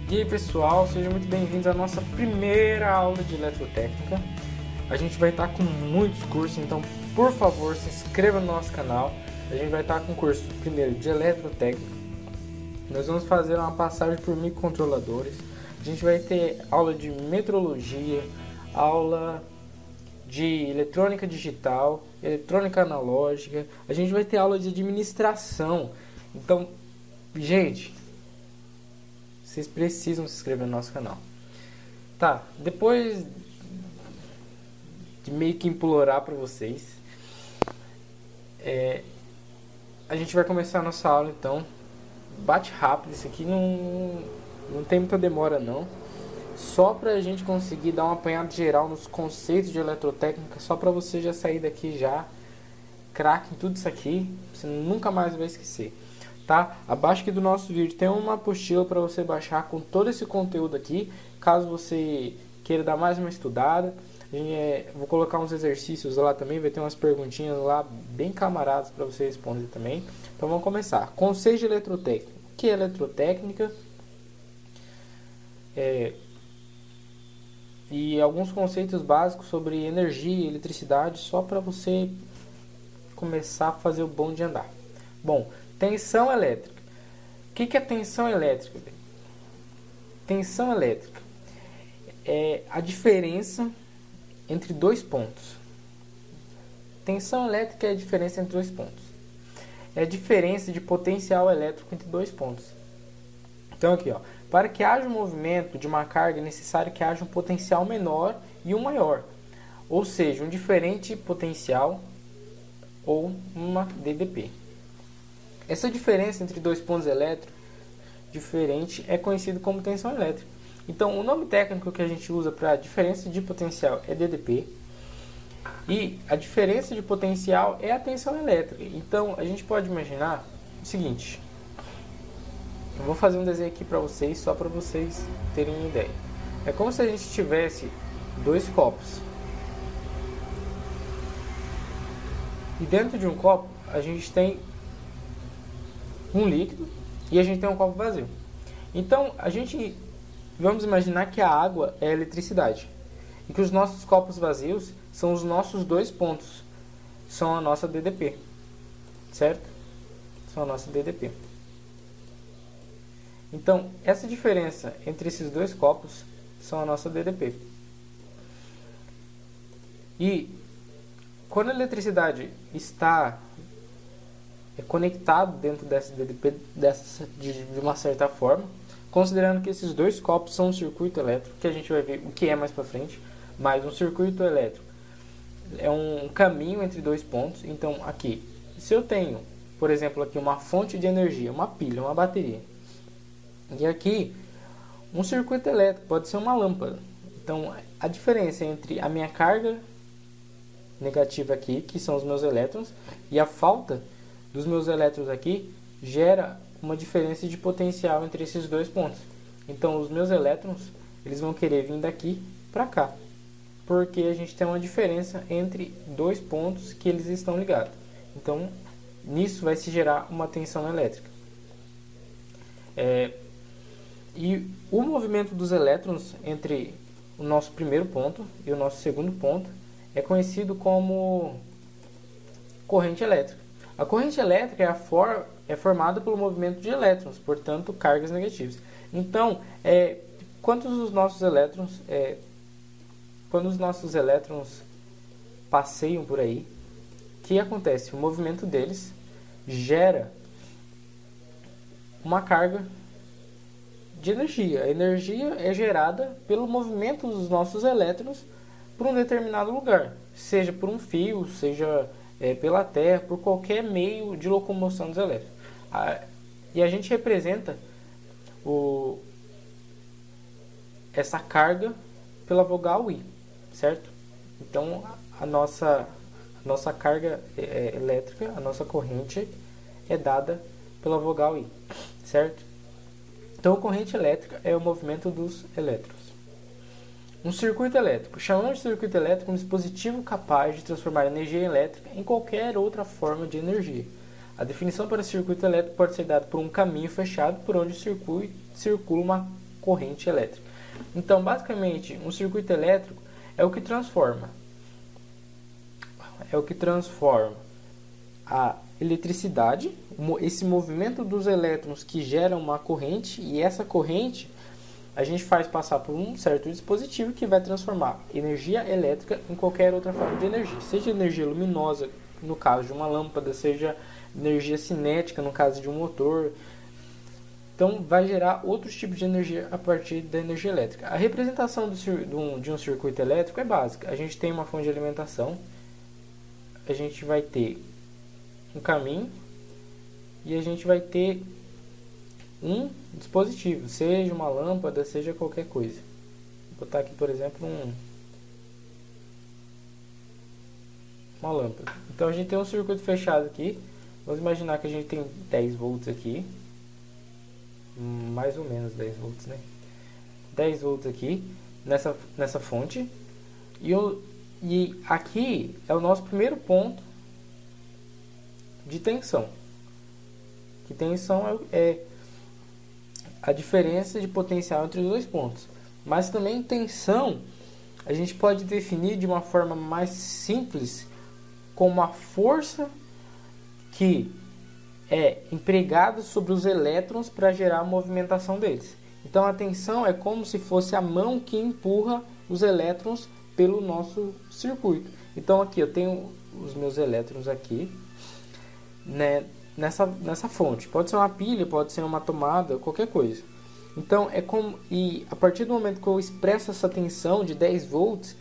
E aí pessoal, sejam muito bem-vindos à nossa primeira aula de eletrotécnica. A gente vai estar com muitos cursos, então por favor se inscreva no nosso canal. A gente vai estar com o curso primeiro de eletrotécnica. Nós vamos fazer uma passagem por microcontroladores. A gente vai ter aula de metrologia, aula de eletrônica digital, eletrônica analógica. A gente vai ter aula de administração. Então, gente, vocês precisam se inscrever no nosso canal. Tá, depois de meio que implorar para vocês, a gente vai começar a nossa aula então. Bate rápido, isso aqui não tem muita demora não. Só para a gente conseguir dar um apanhado geral nos conceitos de eletrotécnica, só para você já sair daqui já craque em tudo isso aqui, você nunca mais vai esquecer. Tá? Abaixo aqui do nosso vídeo tem uma apostila para você baixar com todo esse conteúdo aqui, caso você queira dar mais uma estudada. Vou colocar uns exercícios lá também, vai ter umas perguntinhas lá bem camaradas para você responder também. Então vamos começar. Conceito de eletrotécnica. O que é eletrotécnica? E alguns conceitos básicos sobre energia e eletricidade, só para você começar a fazer o bom de andar. Bom, tensão elétrica. O que é tensão elétrica? Tensão elétrica é a diferença entre dois pontos. Tensão elétrica é a diferença entre dois pontos. É a diferença de potencial elétrico entre dois pontos. Então aqui, ó, para que haja um movimento de uma carga é necessário que haja um potencial menor e um maior. Ou seja, um diferente potencial ou uma DDP. Essa diferença entre dois pontos elétricos diferente é conhecido como tensão elétrica. Então, o nome técnico que a gente usa para a diferença de potencial é DDP. E a diferença de potencial é a tensão elétrica. Então, a gente pode imaginar o seguinte. Eu vou fazer um desenho aqui para vocês, só para vocês terem uma ideia. É como se a gente tivesse dois copos. E dentro de um copo, a gente tem um líquido e a gente tem um copo vazio. Então, vamos imaginar que a água é a eletricidade e que os nossos copos vazios são os nossos dois pontos, são a nossa DDP, certo? São a nossa DDP. Então, essa diferença entre esses dois copos são a nossa DDP. E quando a eletricidade está conectada dentro dessa DDP de uma certa forma, considerando que esses dois copos são um circuito elétrico, que a gente vai ver o que é mais para frente, mas um circuito elétrico é um caminho entre dois pontos. Então aqui, se eu tenho, por exemplo, aqui uma fonte de energia, uma pilha, uma bateria, e aqui um circuito elétrico, pode ser uma lâmpada. Então a diferença entre a minha carga negativa aqui, que são os meus elétrons, e a falta dos meus elétrons aqui, gera uma diferença de potencial entre esses dois pontos. Então os meus elétrons, eles vão querer vir daqui para cá, porque a gente tem uma diferença entre dois pontos que eles estão ligados. Então nisso vai se gerar uma tensão elétrica. E o movimento dos elétrons entre o nosso primeiro ponto e o nosso segundo ponto é conhecido como corrente elétrica. A corrente elétrica é formada pelo movimento de elétrons, portanto, cargas negativas. Então, quando os nossos elétrons passeiam por aí, o que acontece? O movimento deles gera uma carga de energia. A energia é gerada pelo movimento dos nossos elétrons por um determinado lugar, seja por um fio, seja pela terra, por qualquer meio de locomoção dos elétrons. E a gente representa essa carga pela vogal I, certo? Então a nossa carga elétrica, a nossa corrente é dada pela vogal I, certo? Então a corrente elétrica é o movimento dos elétrons. Um circuito elétrico. Chamamos de circuito elétrico um dispositivo capaz de transformar energia elétrica em qualquer outra forma de energia. A definição para circuito elétrico pode ser dada por um caminho fechado por onde circula uma corrente elétrica. Então, basicamente, um circuito elétrico é o que transforma a eletricidade, esse movimento dos elétrons que gera uma corrente, e essa corrente a gente faz passar por um certo dispositivo que vai transformar energia elétrica em qualquer outra forma de energia, seja energia luminosa no caso de uma lâmpada, seja energia cinética no caso de um motor. Então vai gerar outros tipos de energia a partir da energia elétrica. A representação de um circuito elétrico é básica. A gente tem uma fonte de alimentação, a gente vai ter um caminho e a gente vai ter um dispositivo, seja uma lâmpada, seja qualquer coisa. Vou botar aqui, por exemplo, uma lâmpada. Então a gente tem um circuito fechado aqui. Vamos imaginar que a gente tem 10 volts aqui, mais ou menos 10 volts, né? 10 volts aqui nessa fonte, e aqui é o nosso primeiro ponto de tensão. Que tensão é a diferença de potencial entre os dois pontos. Mas também tensão a gente pode definir de uma forma mais simples como a força que é empregada sobre os elétrons para gerar a movimentação deles. Então a tensão é como se fosse a mão que empurra os elétrons pelo nosso circuito. Então aqui eu tenho os meus elétrons aqui, né, nessa fonte. Pode ser uma pilha, pode ser uma tomada, qualquer coisa. Então é como, e a partir do momento que eu expresso essa tensão de 10 volts,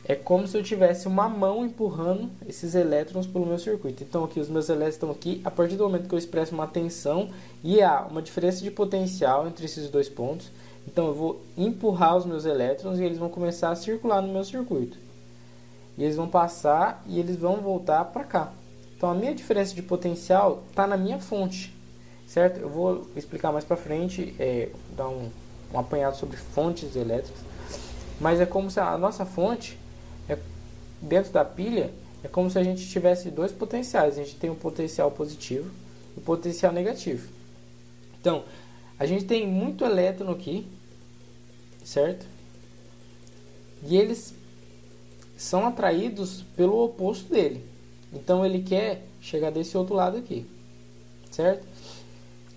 é como se eu tivesse uma mão empurrando esses elétrons pelo meu circuito. Então aqui os meus elétrons estão aqui. A partir do momento que eu expresso uma tensão e há uma diferença de potencial entre esses dois pontos, então eu vou empurrar os meus elétrons e eles vão começar a circular no meu circuito. E eles vão passar e eles vão voltar para cá. Então a minha diferença de potencial está na minha fonte, certo? Eu vou explicar mais para frente, dar um apanhado sobre fontes elétricas. Mas é como se a nossa fonte, dentro da pilha, é como se a gente tivesse dois potenciais. A gente tem um potencial positivo e um potencial negativo. Então, a gente tem muito elétron aqui, certo? E eles são atraídos pelo oposto dele. Então, ele quer chegar desse outro lado aqui, certo?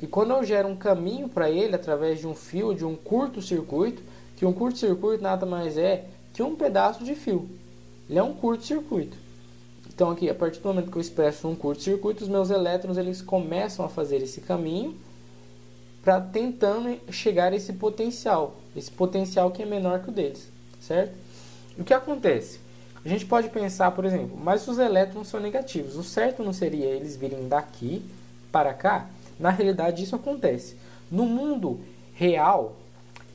E quando eu gero um caminho para ele através de um fio, de um curto-circuito, que um curto-circuito nada mais é que um pedaço de fio. Ele é um curto-circuito. Então aqui, a partir do momento que eu expresso um curto-circuito, os meus elétrons eles começam a fazer esse caminho para tentando chegar a esse potencial que é menor que o deles, certo? O que acontece? A gente pode pensar, por exemplo, mas os elétrons são negativos. O certo não seria eles virem daqui para cá? Na realidade, isso acontece. No mundo real,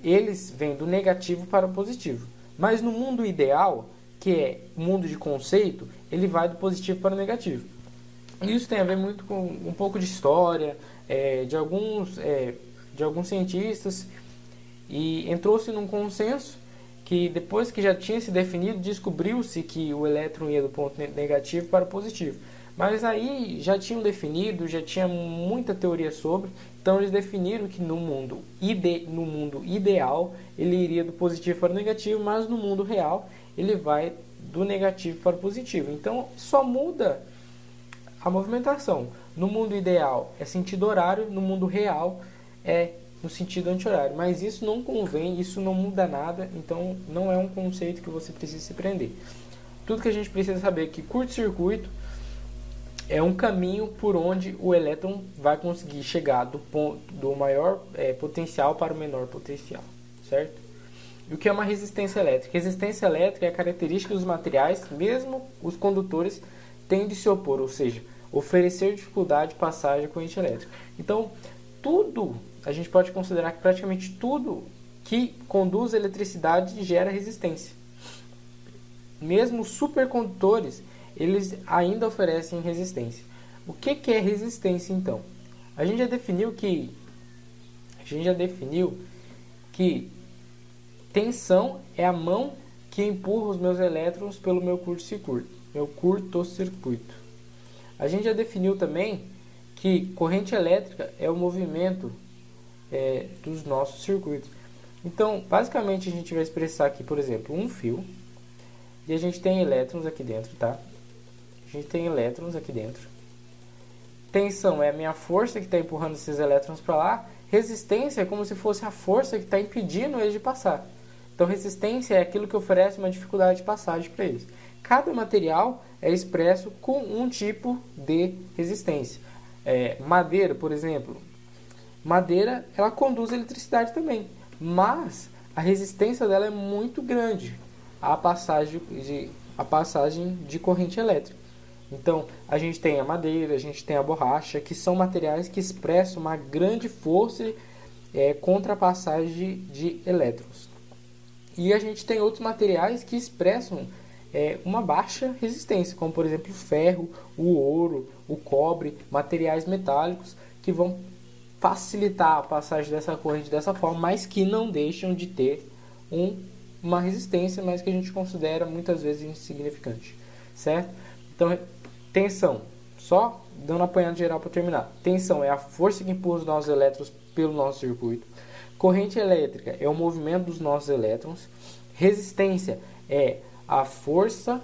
eles vêm do negativo para o positivo. Mas no mundo ideal, que é o mundo de conceito, ele vai do positivo para o negativo. Isso tem a ver muito com um pouco de história, de alguns cientistas, e entrou-se num consenso que depois que já tinha se definido, descobriu-se que o elétron ia do ponto negativo para o positivo. Mas aí já tinham definido, já tinha muita teoria sobre, então eles definiram que no mundo ideal ele iria do positivo para o negativo, mas no mundo real ele vai do negativo para o positivo. Então só muda a movimentação. No mundo ideal é sentido horário, no mundo real é no sentido anti-horário. Mas isso não convém, isso não muda nada, então não é um conceito que você precisa se prender. Tudo que a gente precisa saber é que curto-circuito é um caminho por onde o elétron vai conseguir chegar do maior potencial para o menor potencial, certo? E o que é uma resistência elétrica? Resistência elétrica é a característica dos materiais, mesmo os condutores têm de se opor, ou seja, oferecer dificuldade de passagem à corrente elétrica. Então, tudo, a gente pode considerar que praticamente tudo que conduz a eletricidade gera resistência. Mesmo os supercondutores, eles ainda oferecem resistência. O que é resistência, então? A gente já definiu que tensão é a mão que empurra os meus elétrons pelo meu curto-circuito. A gente já definiu também que corrente elétrica é o movimento dos nossos circuitos. Então, basicamente, a gente vai expressar aqui, por exemplo, um fio. E a gente tem elétrons aqui dentro, tá? A gente tem elétrons aqui dentro. Tensão é a minha força que está empurrando esses elétrons para lá. Resistência é como se fosse a força que está impedindo eles de passar. Então, resistência é aquilo que oferece uma dificuldade de passagem para eles. Cada material é expresso com um tipo de resistência. Madeira, por exemplo. Madeira, ela conduz eletricidade também, mas a resistência dela é muito grande à passagem de corrente elétrica. Então, a gente tem a madeira, a gente tem a borracha, que são materiais que expressam uma grande força contra a passagem de elétrons. E a gente tem outros materiais que expressam uma baixa resistência, como por exemplo o ferro, o ouro, o cobre, materiais metálicos que vão facilitar a passagem dessa corrente dessa forma, mas que não deixam de ter uma resistência, mas que a gente considera muitas vezes insignificante, certo? Então, tensão, só dando uma apanhada geral para terminar. Tensão é a força que empurra os nossos elétrons pelo nosso circuito. Corrente elétrica é o movimento dos nossos elétrons. Resistência é a força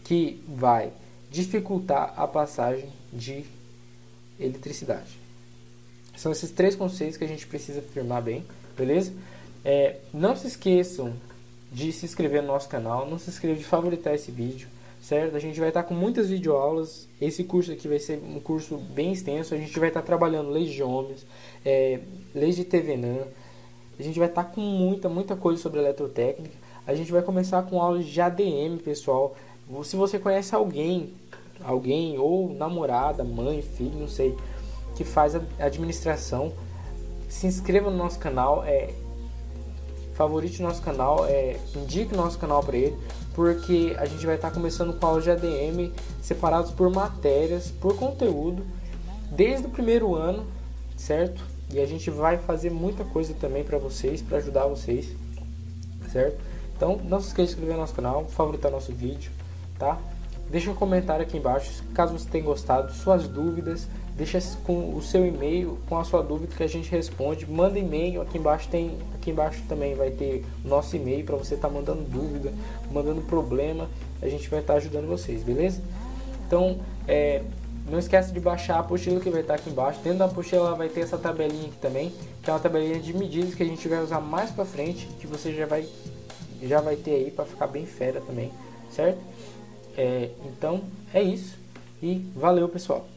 que vai dificultar a passagem de eletricidade. São esses três conceitos que a gente precisa afirmar bem, beleza? Não se esqueçam de se inscrever no nosso canal, não se esqueçam de favoritar esse vídeo, certo? A gente vai estar com muitas videoaulas, esse curso aqui vai ser um curso bem extenso, a gente vai estar trabalhando leis de ohms, leis de Thevenin, a gente vai estar com muita coisa sobre eletrotécnica, a gente vai começar com aulas de ADM, pessoal. Se você conhece alguém ou namorada, mãe, filho, não sei, que faz a administração, se inscreva no nosso canal, favorite o nosso canal, indique o nosso canal para ele, porque a gente vai estar começando com aulas de ADM separados por matérias, por conteúdo, desde o primeiro ano, certo? E a gente vai fazer muita coisa também para vocês, para ajudar vocês, certo? Então não se esqueça de se inscrever no nosso canal, favoritar nosso vídeo, tá? Deixa um comentário aqui embaixo, caso você tenha gostado, suas dúvidas, deixa com o seu e-mail, com a sua dúvida que a gente responde. Manda e-mail, aqui embaixo também vai ter o nosso e-mail para você estar mandando dúvida, mandando problema, a gente vai estar ajudando vocês, beleza? Então, não esquece de baixar a apostila que vai estar aqui embaixo. Dentro da apostila vai ter essa tabelinha aqui também, que é uma tabelinha de medidas que a gente vai usar mais para frente, que você já vai ter aí para ficar bem fera também, certo? Então é isso e valeu, pessoal.